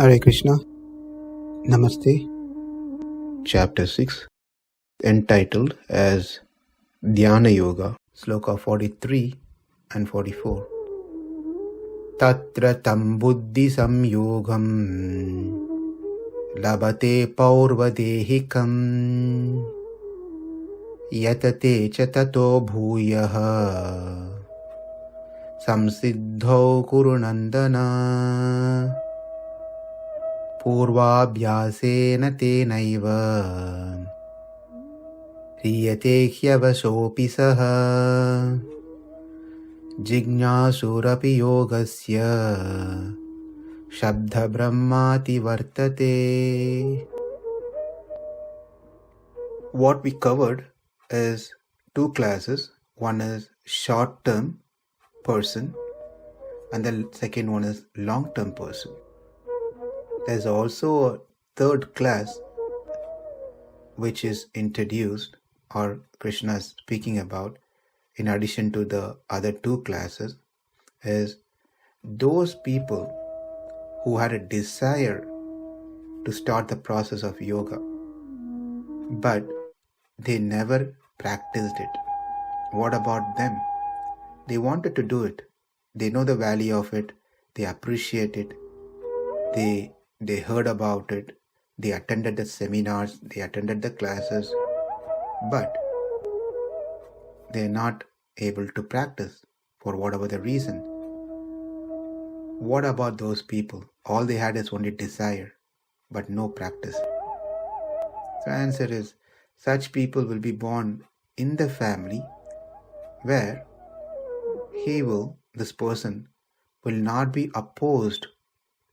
Hare Krishna. Namaste. Chapter 6, entitled as Dhyana Yoga, Sloka 43 and 44. Tatra tam buddhi-saṁyogaṁ labhate paurva-dehikam yatate cha tato bhūyaḥ saṁsiddhau kuru-nandana pūrvābhyāsena tenaiva hriyate avaśo jijñāsur yogasya śabda-brahmātivartate. What we covered is two classes. One is short-term person and the second one is long-term person. There's also a third class which is introduced or Krishna is speaking about in addition to the other two classes, is those people who had a desire to start the process of yoga but they never practiced it. What about them? They wanted to do it. They know the value of it. They appreciate it. They heard about it. They attended the seminars. They attended the classes. But they're not able to practice for whatever the reason. What about those people? All they had is only desire, but no practice. The answer is, such people will be born in the family where this person will not be opposed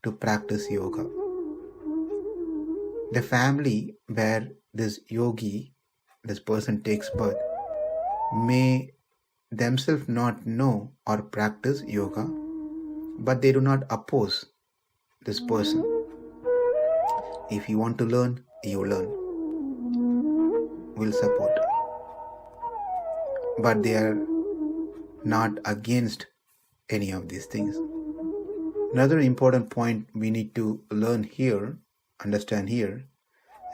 to practice yoga. The family where this person takes birth, may themselves not know or practice yoga, but they do not oppose this person. If you want to learn, you learn. We'll support. But they are not against any of these things. Another important point we need to understand here,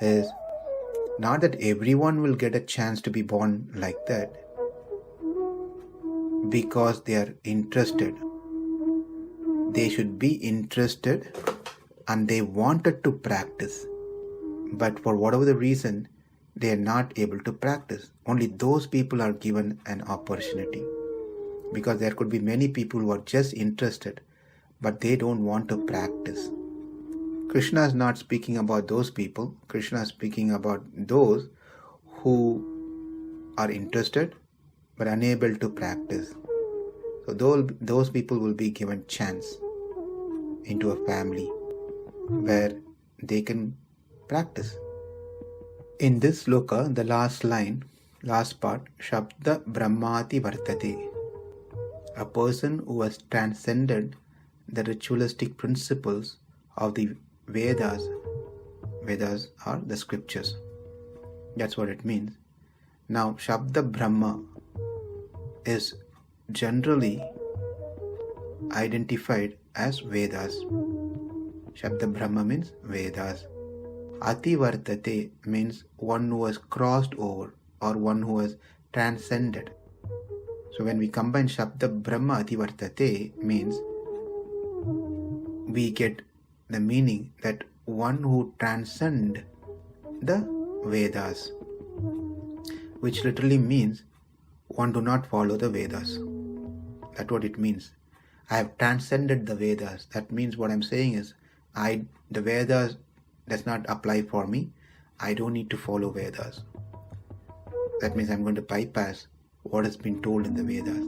is not that everyone will get a chance to be born like that because they are interested. They should be interested and they wanted to practice, but for whatever the reason, they are not able to practice. Only those people are given an opportunity, because there could be many people who are just interested but they don't want to practice. Krishna is not speaking about those people. Krishna is speaking about those who are interested but unable to practice. So those people will be given chance into a family where they can practice. In this sloka, the last part, śabda-brahmātivartate, a person who has transcended the ritualistic principles of the Vedas. Vedas are the scriptures. That's what it means. Now, śabda-brahma is generally identified as Vedas. śabda-brahma means Vedas. Ativartate means one who has crossed over or one who has transcended. So when we combine śabda-brahmātivartate means we get the meaning that one who transcends the Vedas, which literally means one do not follow the Vedas. That's what it means. I have transcended the Vedas. That means what I'm saying is the Vedas does not apply for me. I don't need to follow Vedas. That means I'm going to bypass what has been told in the Vedas.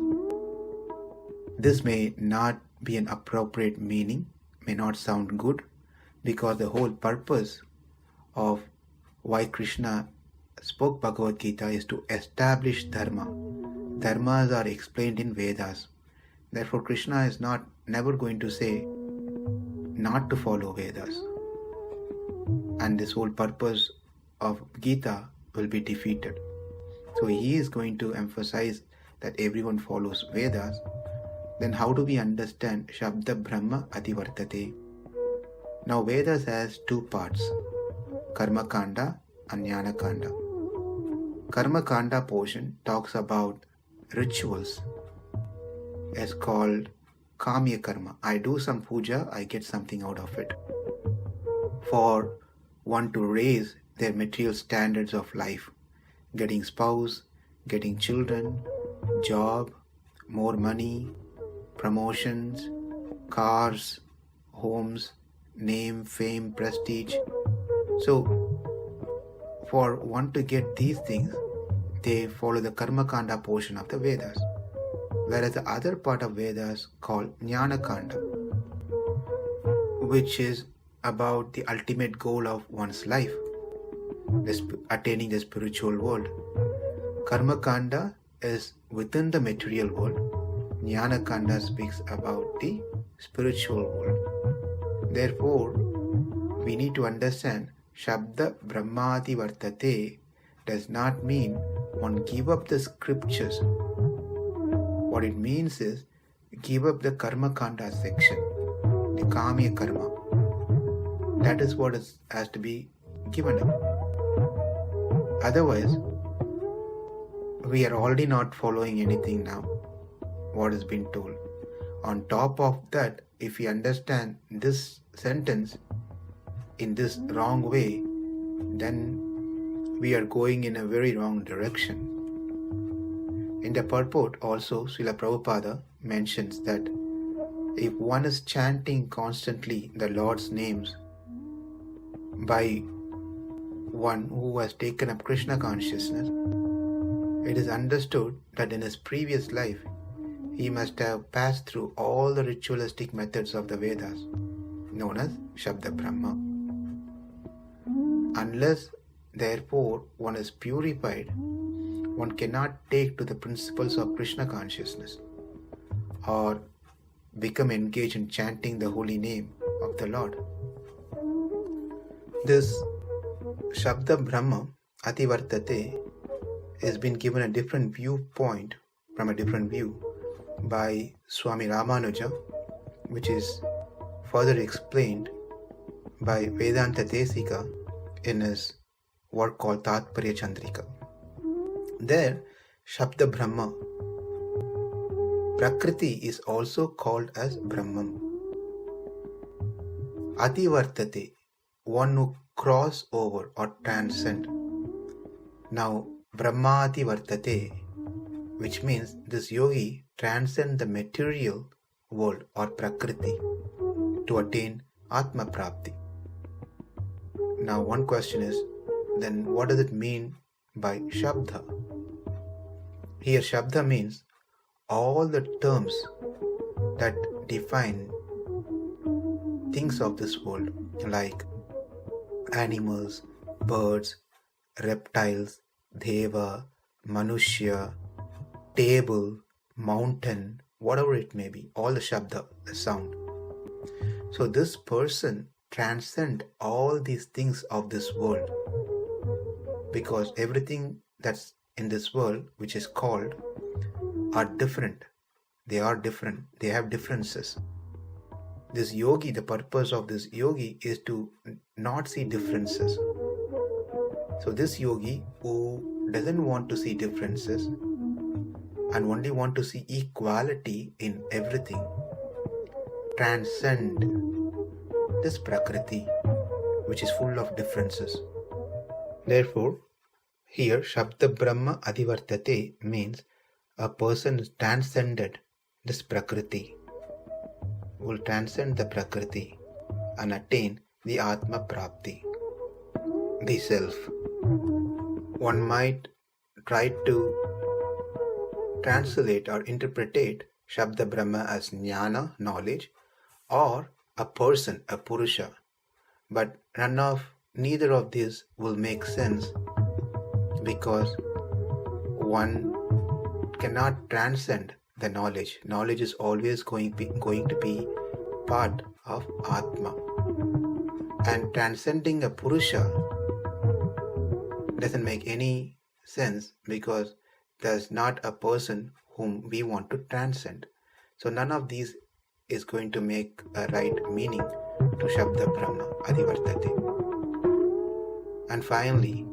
This may not be an appropriate meaning, may not sound good, because the whole purpose of why Krishna spoke Bhagavad Gita is to establish dharma. Dharmas are explained in Vedas. Therefore, Krishna is never going to say not to follow Vedas. And this whole purpose of Gita will be defeated. So he is going to emphasize that everyone follows Vedas. Then how do we understand śabda-brahmātivartate? Now Vedas has two parts, Karma Kanda and Jnana Kanda. Karma Kanda portion talks about rituals. It's called Kamya Karma. I do some puja, I get something out of it. For one to raise their material standards of life, getting spouse, getting children, job, more money, promotions, cars, homes, name, fame, prestige. So for one to get these things, they follow the Karma Kanda portion of the Vedas. Whereas the other part of Vedas called Jnana Kanda, which is about the ultimate goal of one's life, attaining the spiritual world. Karma Kanda is within the material world. Jnana Kanda speaks about the spiritual world. Therefore, we need to understand śabda-brahmātivartate does not mean one give up the scriptures. What it means is give up the Karma-kanda section, the Kamya Karma. That is what has to be given up. Otherwise, we are already not following anything now, what has been told. On top of that, if we understand this sentence in this wrong way, then we are going in a very wrong direction. In the purport also, Srila Prabhupada mentions that if one is chanting constantly the Lord's names by one who has taken up Krishna consciousness, it is understood that in his previous life he must have passed through all the ritualistic methods of the Vedas, known as śabda-brahma. Unless, therefore, one is purified, one cannot take to the principles of Krishna consciousness or become engaged in chanting the holy name of the Lord. This śabda-brahmātivartate has been given a different viewpoint from a different view by Swami Ramanuja, which is further explained by Vedanta Desika in his work called Tatparya Chandrika. There, śabda-brahma, Prakriti is also called as Brahman. Ativartate, one who cross over or transcend. Now, Brahmātivartate, which means this yogi transcend the material world or Prakriti to attain Atma Prapti. Now, one question is, then what does it mean by Shabda? Here, Shabda means all the terms that define things of this world, like animals, birds, reptiles, deva, manushya, table, mountain, whatever it may be, all the Shabda, the sound. So this person transcends all these things of this world, because everything that's in this world, which is called, are different. They are different. They have differences. This yogi, the purpose of this yogi is to not see differences. So this yogi who doesn't want to see differences and only want to see equality in everything, transcend this Prakriti, which is full of differences. Therefore, here śabda-brahmātivartate means a person is transcended this Prakriti, will transcend the Prakriti and attain the Atma Prapti, the self. One might try to translate or interpret Śabda-brahma as jnana, knowledge, or a person, a purusha. But neither of these will make sense, because one cannot transcend the knowledge. Knowledge is always going to be part of Atma. And transcending a Purusha doesn't make any sense, because there's not a person whom we want to transcend. So none of these is going to make a right meaning to śabda-brahmātivartate. And finally,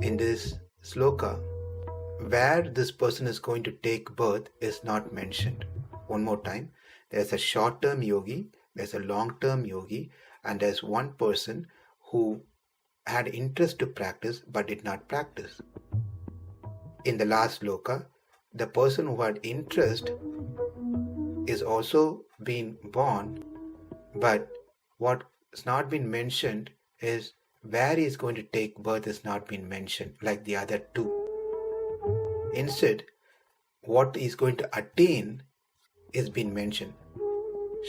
in this sloka, where this person is going to take birth is not mentioned. One more time, there's a short-term yogi, there's a long-term yogi, and there's one person who had interest to practice but did not practice. In the last sloka, the person who had interest is also being born, but what's not been mentioned is where he is going to take birth is not been mentioned like the other two. Instead, what he is going to attain is been mentioned.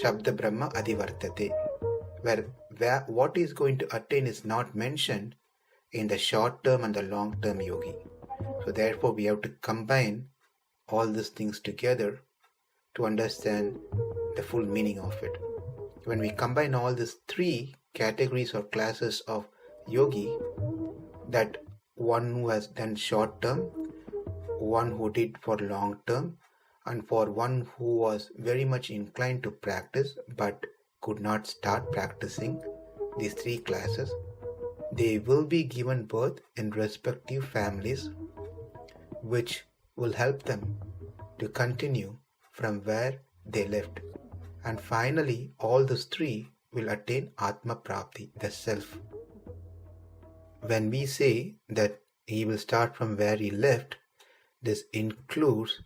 śabda-brahmātivartate, where what he is going to attain is not mentioned in the short-term and the long-term yogi. So therefore, we have to combine all these things together to understand the full meaning of it. When we combine all these three categories or classes of yogi, that one who has done short-term, one who did for long-term, and for one who was very much inclined to practice but could not start practicing, these three classes, they will be given birth in respective families, which will help them to continue from where they left. And finally, all those three will attain Atma Prapti, the self. When we say that he will start from where he left, this includes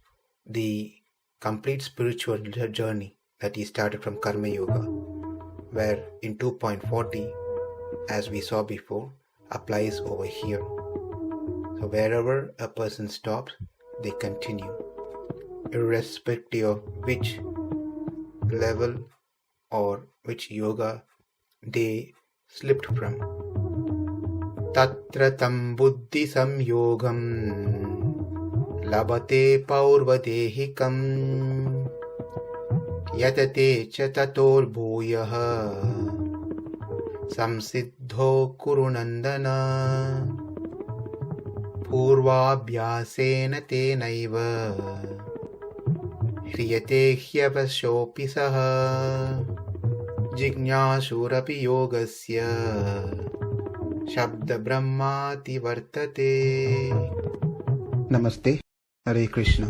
the complete spiritual journey that he started from Karma Yoga, where in 2.40, as we saw before, applies over here. So wherever a person stops, they continue, irrespective of which level or which yoga they slipped from. Tatra tam buddhi-saṁyogaṁ labhate paurva-dehikam yatate cha tato bhūyaḥ saṁsiddhau kuru-nandana pūrvābhyāsena tenaiva hriyate avaśo jijñāsur yogasya śabda-brahmātivartate. Namaste. Hare Krishna.